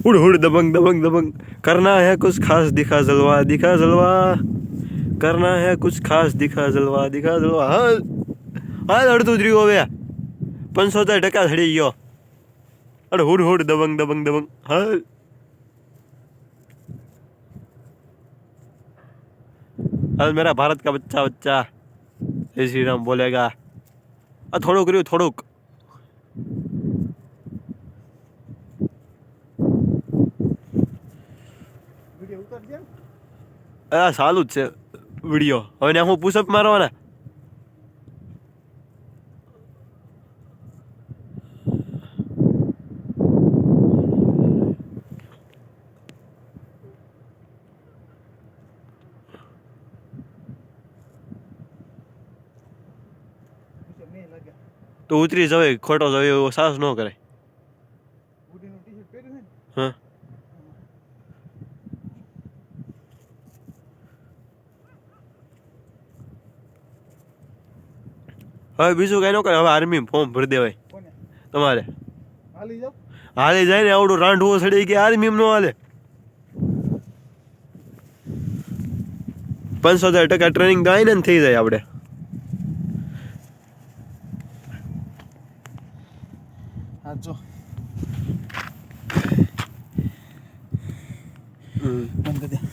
उड़ उड़ दबंग दबंग दबंग करना है कुछ खास दिखा जलवा करना है कुछ खास दिखा जलवा हाल हाल અડધું જ રહ્યું હવે 75% ચડી ગયો અરે હુડ હુડ દબંગ દબંગ દબંગ હાલ हाल मेरा भारत का बच्चा बच्चा जय श्री राम बोलेगा થોડુંક રહ્યું થોડુંક સારું જ છે વિડીયો હવે ને હું પુશઅપ મારવાના તો ઉતરી જવે ખોટો જવે એવો સાહસ ન કરે હા હવે બીજું કઈ ન કરે હવે આર્મી ફોર્મ ભરી દેવાય તમારે હાલી જાય ને આવડું રાંઢવું સડી કે આર્મી ન હાલે 75% ટ્રેનિંગ તો આઈને થઈ જાય આપણે હા જો બંધ કરી દે